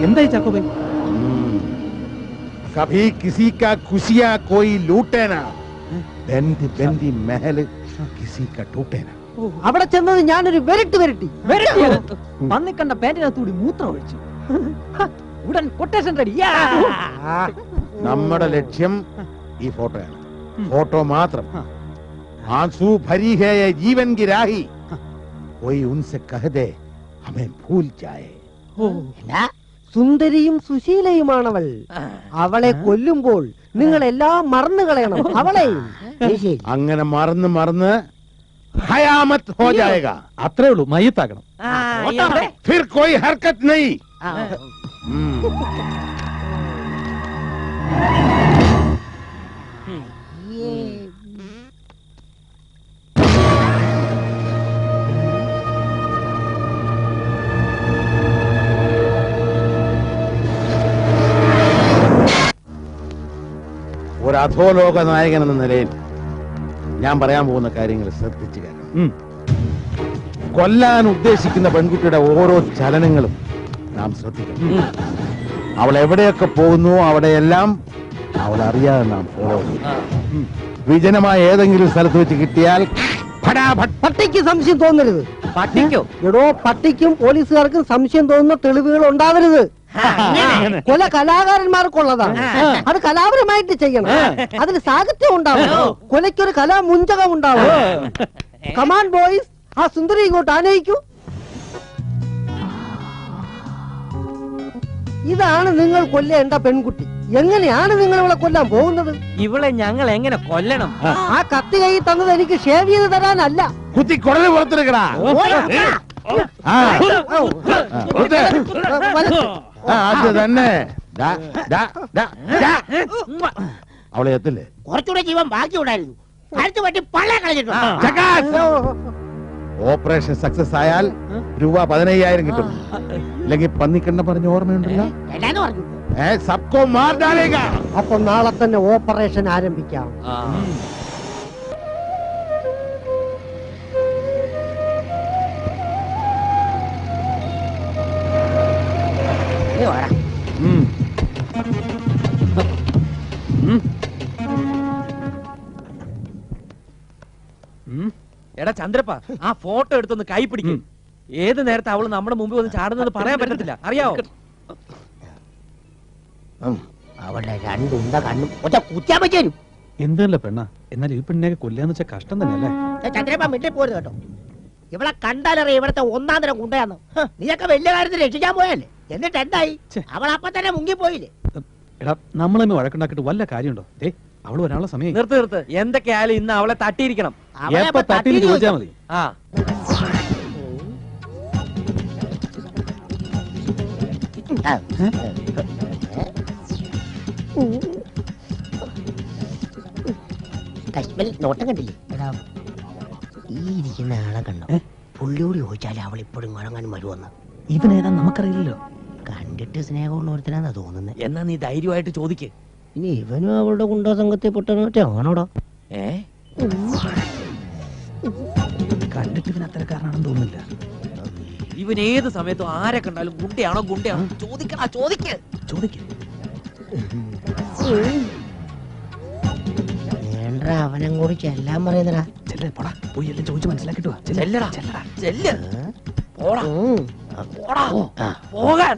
എന്തായി ചാക്കോ ഭായി? कभी किसी का खुशियां कोई लूटे ना, बंदी बंदी महल किसी का टूटे ना. അവിടെ ചെന്നത് ഞാനൊരു വെരട്ടി പന്നിക്കണ്ട പാന്റിനകത്തൂടി മൂത്രം ഒഴിച്ചു. ഉടൻ കൊട്ടേഷൻ റെഡി. നമ്മുടെ ലക്ഷ്യം ഈ ഫോട്ടോയാണ്. ഫോട്ടോ മാത്രം. आंसू भरी है ये जीवन की राही, कोई उनसे कह दे हमें भूल जाए. സുന്ദരിയും സുശീലയുമാണവൾ. അവളെ കൊല്ലുമ്പോൾ നിങ്ങൾ എല്ലാം മറന്നു കളയണം. അവളെയും അങ്ങനെ മറന്ന് മറന്ന് ഖയാമത്ത് ഹോ ജായേഗാ. അത്രേ ഉള്ളൂ, മയ്യത്താക്കണം. फिर कोई हरकत नहीं. ഒരു അധോലോക നായകൻ എന്ന നിലയിൽ ഞാൻ പറയാൻ പോകുന്ന കാര്യങ്ങൾ ശ്രദ്ധിച്ചു കേൾക്കണം. കൊല്ലാൻ ഉദ്ദേശിക്കുന്ന പെൺകുട്ടിയുടെ ഓരോ ചലനങ്ങളും നാം ശ്രദ്ധിക്കണം. അവൾ എവിടെയൊക്കെ പോകുന്നു അവിടെയെല്ലാം അവൾ അറിയാതെ നാം ഫോളോ ചെയ്യും. വിജനമായ ഏതെങ്കിലും സ്ഥലത്ത് വെച്ച് കിട്ടിയാൽ പട്ടിക്ക് സംശയം തോന്നരുത്. പട്ടിക്കോ? എടോ, പട്ടിക്കും പോലീസുകാർക്കും സംശയം തോന്നുന്ന തെളിവുകൾ ഉണ്ടാവരുത്. കൊല കലാകാരന്മാർക്കുള്ളതാണ്. അത് കലാപരമായിട്ട് ചെയ്യണം. അതിന് സാഹിത്യം ഉണ്ടാവും. കൊലയ്ക്കൊരു കലാമുഞ്ചകം ഉണ്ടാവും. കമാൻ ബോയ്സ്, ആ സുന്ദരി ഇങ്ങോട്ട് ആനയിക്കൂ. ഇതാണ് നിങ്ങൾ കൊല്ലേണ്ട പെൺകുട്ടി. എങ്ങനെയാണ് നിങ്ങൾ ഇവളെ കൊല്ലാൻ പോകുന്നത്? ഇവളെ ഞങ്ങൾ എങ്ങനെ കൊല്ലണം? ആ കത്തി കൈ തന്നത് എനിക്ക് ഷേവ് ചെയ്ത് തരാനല്ല. കുത്തി കുടല് പുറത്തെടുക്കടാ. അത് തന്നെ. അവളെ എത്തില്ലേ? കുറച്ചുകൂടെ ജീവൻ ബാക്കി ഉണ്ടായിരുന്നു. കഴുത്ത് പറ്റി പള്ള കളഞ്ഞിട്ടുണ്ട്. ഓപ്പറേഷൻ സക്സസ് ആയാൽ രൂപ 15,000 കിട്ടും. അല്ലെങ്കിൽ പന്നിക്കണ്ണ പറഞ്ഞ ഓർമ്മയുണ്ടല്ലോ, എന്നാന്ന് പറഞ്ഞു? സബ്കോ മാർ ഡാലേഗാ. അപ്പൊ നാളെ തന്നെ ഓപ്പറേഷൻ ആരംഭിക്കാം. എടാ ചന്ദ്രപ്പ, ആ ഫോട്ടോ എടുത്തൊന്ന് കൈ പിടിക്കും. ഏത് നേരത്തെ അവള് നമ്മുടെ മുമ്പിൽ വന്ന് ചാടുന്നത് പറയാൻ പറ്റത്തില്ല, അറിയാവോ? അവളുടെ രണ്ടുണ്ട കണ്ണും ഒറ്റ കുത്തിയാൻ പറ്റും. എന്തല്ല പെണ്ണ, എന്നാൽ ഈ പെണ്ണിനെ കൊല്ലാന്ന് വെച്ചാൽ കഷ്ടം തന്നെയല്ലേ? ചന്ദ്രപ്പ മിണ്ടി പോരുത് കേട്ടോ. ഇവിടെ കണ്ടാലറിയ ഇവിടത്തെ ഒന്നാം തരം കുണ്ടയാന്ന്. നീയൊക്കെ വലിയ കാര്യത്തിൽ രക്ഷിക്കാൻ പോയല്ലേ, എന്നിട്ട് എന്തായി? അവൾ അപ്പൊ തന്നെ മുങ്ങിപ്പോയില്ലേ? എടാ, നമ്മളെ വഴക്കുണ്ടാക്കിട്ട് വല്ല കാര്യമുണ്ടോ? അവള് ഒരാളെ സമയം നിർത്ത്. എന്തൊക്കെയായാലും ഇന്ന് അവളെ തട്ടിയിരിക്കണം. എപ്പോ തട്ടിന്ന് ചോദിച്ചാ മതി. കശ്മീരിൽ നോട്ടം കണ്ടില്ലേ? ഈ ഇരിക്കുന്ന ആളെ കണ്ടോ? പുള്ളിയോട് ചോദിച്ചാൽ അവൾ ഇപ്പോഴും വഴങ്ങാനും വരുമെന്ന്. ഇവനേതാ നമുക്കറിയില്ലല്ലോ. കണ്ടിട്ട് സ്നേഹമുള്ളവരത്തിനാ തോന്നുന്നത്. എന്നാ നീ ധൈര്യമായിട്ട് ചോദിക്ക്. ഇനി ഇവനും അവളുടെ ഗുണ്ടാ സംഘത്തെ പൊട്ടനോട്ടെ ആണോടാ? കണ്ടിട്ട് ഇവൻ അത്തരക്കാരനാണെന്ന് തോന്നുന്നില്ല. ഇവൻ ഏത് സമയത്തും ആരെ കണ്ടാലും ഗുണ്ടയാണോ ചോദിക്ക്. വേണ്ട, അവനും കൂടി ചെല്ലാൻ പറയുന്നടാ. പോടാ, പോയി എല്ലാം ചോദിച്ചു മനസ്സിലാക്കിട്ട് വാ. പോകാൻ.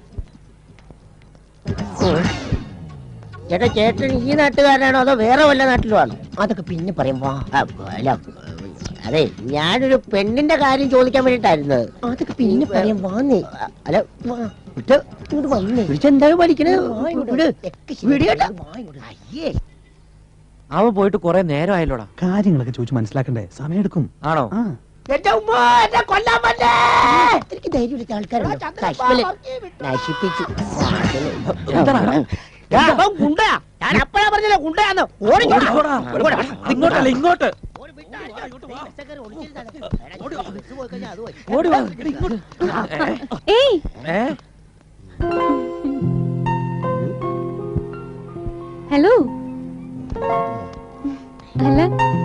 ചേട്ടാ, ചേട്ടൻ ഈ നാട്ടുകാരനാണോ അതോ വേറെ വല്ല നാട്ടിലും ആണോ? അതൊക്കെ പിന്നെ പറയാം. അതെ, ഞാനൊരു പെണ്ണിന്റെ കാര്യം ചോദിക്കാൻ വേണ്ടിട്ടായിരുന്നത്. അതൊക്കെ പിന്നെ പറയാം. വാന്നേ. അല്ല, ഇങ്ങോട്ട് വന്നേ. വിളിച്ചെന്തായാലും പഠിക്കണേ. അവൻ പോയിട്ട് കുറെ നേരം ആയല്ലോടാ. കാര്യങ്ങളൊക്കെ ചോദിച്ചു മനസ്സിലാക്കണ്ടേ? സമയം എടുക്കും. ആണോ? എനിക്ക് ധൈര്യം ആൾക്കാരുണ്ട്. നശിപ്പിച്ചു. ഗുണ്ടയാ. ഞാൻ അപ്പഴാ പറഞ്ഞല്ലോ ഗുണ്ടയാന്ന്. ഇങ്ങോട്ടല്ല, ഇങ്ങോട്ട്. ഹലോ. അല്ല,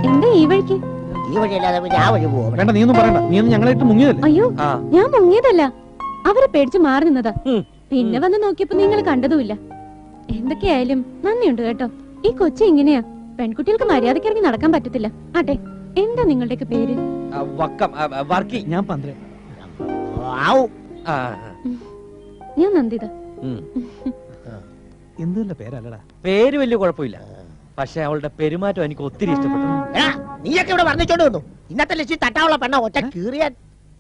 എന്താ ഈ വഴിക്ക്? ഈ വഴിയല്ലാതെ പിന്നെ ആ വഴി പോവാ. വേണ്ട, നീ ഒന്നും പറയണ്ട. നീ ഒന്നും ഞങ്ങളായിട്ട് മുങ്ങിയതല്ലേ? അയ്യോ, ഞാൻ മുങ്ങിയതല്ല. അവരെ പേടിച്ച് മാറി നിന്നതാ. പിന്നെ വന്ന് നോക്കിയപ്പോ നിങ്ങൾ കണ്ടതുമില്ല. എന്തൊക്കെയായാലും നന്ദിയുണ്ട് കേട്ടോ. ഈ കൊച്ചി ഇങ്ങനെയാ, പെൺകുട്ടികൾക്ക് മര്യാദയ്ക്ക് ഇറങ്ങി നടക്കാൻ പറ്റത്തില്ല. ആട്ടെ, എന്താ നിങ്ങളുടെയൊക്കെ പേര്? വക്കം, വർക്കി. ഞാൻ പന്ത്രണ്ട്. ആ, ഞാൻ നന്ദിത. എന്തുള്ള പേരല്ലടാ. പേര് വലിയ കുഴപ്പമില്ല, പക്ഷെ അവളുടെ പെരുമാറ്റം എനിക്ക് ഒത്തിരി ഇഷ്ടപ്പെട്ടു. നീയൊക്കെ ഇവിടെ വർണ്ണിച്ചോണ്ട് വന്നു. ഇന്നത്തെ ലക്ഷ്യം തട്ടാവുള്ള പെണ്ണ ഒറ്റ കീറിയാൻ.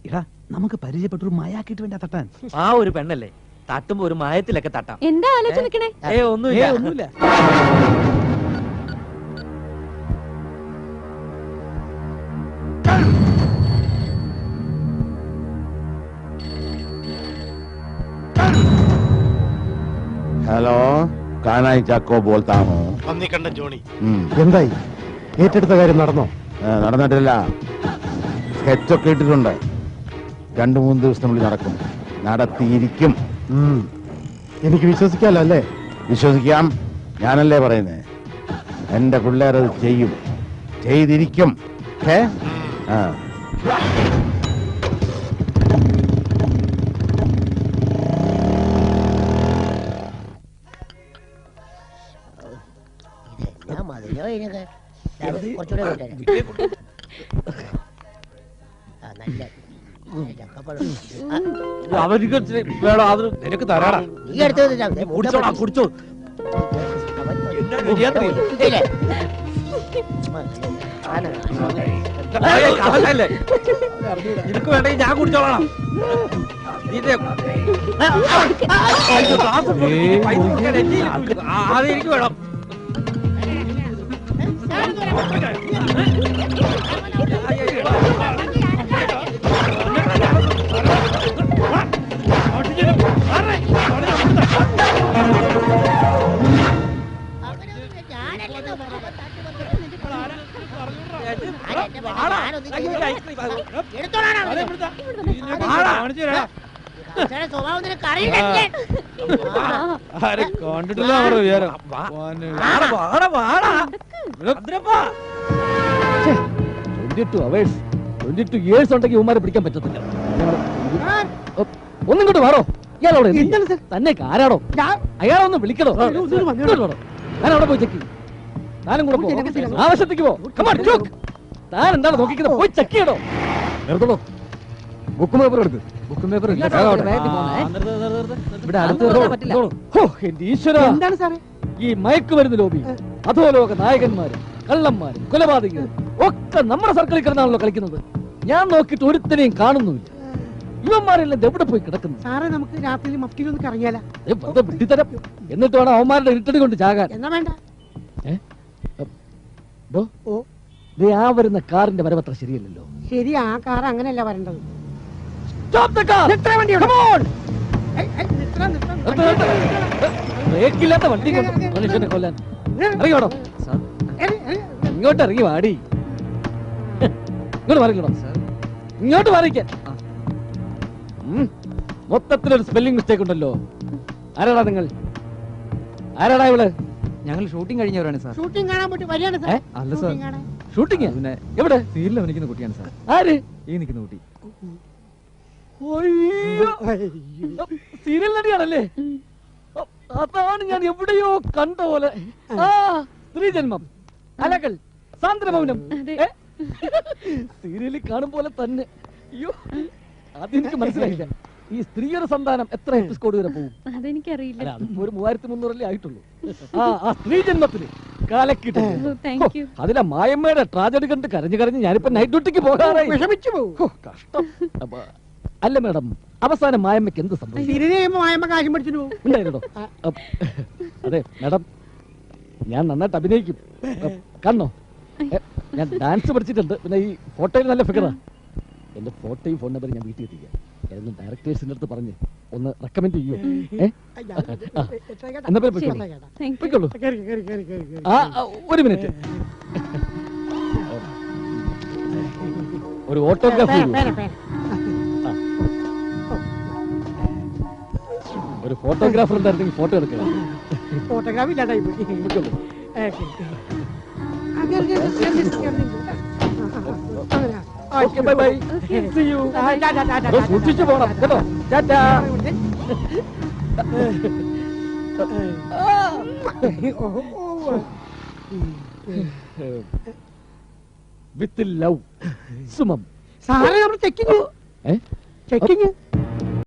എടാ, നമുക്ക് പരിചയപ്പെട്ട ഒരു മയാക്കിട്ട് വേണ്ട തട്ടാൻ. ആ ഒരു പെണ്ണല്ലേ, തട്ടുമ്പോ ഒരു മയത്തിലൊക്കെ തട്ടാം. എന്താ ആലോചന നിക്കണേ? ഒന്നുമില്ല. ഒന്നുമില്ല. ഹലോ, കാനായി ചാക്കോ ബോൾത്താ ഹൂ. പന്നിക്കണ്ടൻ ജോണി. എന്തായി? ഏറ്റെടുത്ത കാര്യം നടന്നോ? നടന്നിട്ടില്ല. സ്കെച്ചൊക്കെ ഇട്ടിട്ടുണ്ട്. 2-3 ദിവസത്തിനുള്ളിൽ നടക്കും. നടത്തിയിരിക്കും. എനിക്ക് വിശ്വസിക്കാലോ അല്ലേ? വിശ്വസിക്കാം, ഞാനല്ലേ പറയുന്നേ. എന്റെ പിള്ളേരത് ചെയ്യും, ചെയ്തിരിക്കും. ആ, ഞാൻ മതിയോ ഇതിനൊക്കെ? കുറച്ചുകൂടെ കൊണ്ടുവരാം. നല്ല ചക്കപ്പഴം. അവർക്ക് വേണോ? അത് നിനക്ക് തരാടാ. നീ എടുത്ത് വെച്ചാ മതി. കുടിച്ചോടാ, കുടിച്ചോ. ഇല്ലേ? കഥല്ലേ, നിനക്ക് വേണ്ടെങ്കിൽ ഞാൻ കുടിച്ചോളാം. അതെനിക്ക് വേണം. സ്വഭാവം നിനക്ക് അറിയില്ലേ? കണ്ടിട്ടില്ല അവരുടെ വിചാരം. 22 hours, 22 years ഉണ്ടെങ്കിൽ ഇവന്മാരെ പിടിക്കാൻ പറ്റത്തില്ല. ഒന്നും ഇങ്ങോട്ട് വാടോ. ഇയാളോട് തന്നെ ആരാടോ? അയാളൊന്ന് വിളിക്കണോ? ഞാൻ അവിടെ പോയി ചെക്ക്. താനും കൂടെ പോ. ആവശ്യത്തേക്ക് പോ. താൻ എന്താണ് നോക്കിക്കുന്നത്? പോയി ചെക്ക് ചെയ്യണോ? നിർത്തണോ? ബുക്കും പേപ്പർ എടുക്ക്. ബുക്കും പേപ്പർ ഇവിടെ അടുത്ത്. ഈശ്വര, എന്താണ് സാറേ? ഈ മയക്കുമരുന്ന് ലോബി, അധോലോക നായകന്മാരും കള്ളന്മാരും കൊലപാതകരും ഒക്കെ നമ്മുടെ സർക്കിളിൽ കിടന്നാണല്ലോ കളിക്കുന്നത്. ഞാൻ നോക്കിയിട്ട് ഒരുത്തനെയും കാണുന്നുമില്ല. ഇവന്മാരെല്ലാം എവിടെ പോയി കിടക്കുന്നു? സാറേ, നമുക്ക് രാത്രി മഫ്റ്റിയിലൊന്ന് കറങ്ങിയാല. വെറുതെ വിട്ടിത്തരം. എന്നിട്ട് വേണം അവന്മാരുടെ ഇരുട്ടടി കൊണ്ട് ചാകാൻ. എന്നാ വേണ്ട. ആ വരുന്ന കാറിന്റെ വരവത്ര ശരിയല്ലല്ലോ. ശരി, ആ കാർ അങ്ങനെയല്ല വരേണ്ടത്. ബ്രേക്കില്ലാത്ത വണ്ടി കൊണ്ട് മനുഷ്യനെ കൊല്ലാൻ ഇറങ്ങിയോടോ. ഇങ്ങോട്ട് ഇറങ്ങി വാടി. ഇങ്ങോട്ട് മാറിക്കണോ? ഇങ്ങോട്ട് മാറിക്കാൻ. മൊത്തത്തിലൊരു സ്പെല്ലിംഗ് മിസ്റ്റേക്ക് ഉണ്ടല്ലോ. ആരാടാ നിങ്ങൾ? ആരാടാ ഇവള്? ഞങ്ങൾ ഷൂട്ടിംഗ് കഴിഞ്ഞവരാണ് സാർ. ഷൂട്ടിംഗ് കാണാൻ പറ്റി വരികയാണ് സാർ. അല്ല സാർ, ഷൂട്ടിംഗ് പിന്നെ എവിടെ? സീരിയൽ അഭിനയിക്കുന്ന കുട്ടിയാണ് സാർ. ആര്? ഈ നിൽക്കുന്ന കുട്ടി. സീരിയൽ നടിയാണല്ലേ? അതാണ് ഞാൻ എവിടെയോ കണ്ട പോലെ. ആ, സ്ത്രീജന്മം, കലകൾ, സാന്ദ്രമൗനം. സീരിയലിൽ കാണും പോലെ തന്നെ. അയ്യോ, അതെനിക്ക് മനസ്സിലായില്ല. ഈ സ്ത്രീയുടെ സന്താനം എത്ര എപ്പിസോഡ് വരെ പോകും? അതെനിക്കറിയില്ല. അല്ല, അതിപ്പോ ഒരു 3300 ആയിട്ടുള്ളൂ. ആ സ്ത്രീജന്മത്തിന് കാലക്കിട്ട് അതിലെ മായമ്മയുടെ ട്രാജഡി കണ്ട് കരഞ്ഞു കരഞ്ഞ് ഞാനിപ്പോ നൈറ്റ് ഡ്യൂട്ടിക്ക് പോകാറായി. വിഷമിച്ചു പോകും. കഷ്ടം. അല്ല മേഡം, അവസാനം മായമ്മയ്ക്ക് എന്ത് സംഭവിച്ചു? സീരിയൽ ചെയ്യുമ്പോ മായമ്മ കാശും പഠിച്ചിട്ട് പോകും. ഉണ്ടായിരുന്നോ? അതെ മേഡം, ഞാൻ നന്നായിട്ട് അഭിനയിക്കും. കാണണോ? ഞാൻ ഡാൻസ് പഠിച്ചിട്ടുണ്ട്. പിന്നെ ഈ ഫോട്ടോയിൽ നല്ല ഫിഗറാ. എന്റെ ഫോട്ടോയും ഫോൺ നമ്പറും ഞാൻ വീട്ടിൽ എത്തിക്കാം. ഏതെങ്കിലും ഡയറക്ടേഴ്സിന്റെ അടുത്ത് പറഞ്ഞ് ഒന്ന് റെക്കമെൻഡ് ചെയ്യൂ. എന്നാ പിന്നെ പൊയ്ക്കോളൂ. ഒരു മിനിറ്റ്, ഒരു ഓട്ടോഗ്രാഫ്. ഒരു ഫോട്ടോഗ്രാഫർ ഉണ്ടായിരുന്നെങ്കിൽ ഫോട്ടോ എടുക്കണം. ഫോട്ടോഗ്രാഫി ഇല്ലാണ്ടായി പോയി. Bye bye. See you. സൂക്ഷിച്ചു പോണം കേട്ടോ. ടാറ്റാ. With love Sumam. സാറേ നമ്മൾ ചെക്കിങ് ഏ? ചെക്കിങ്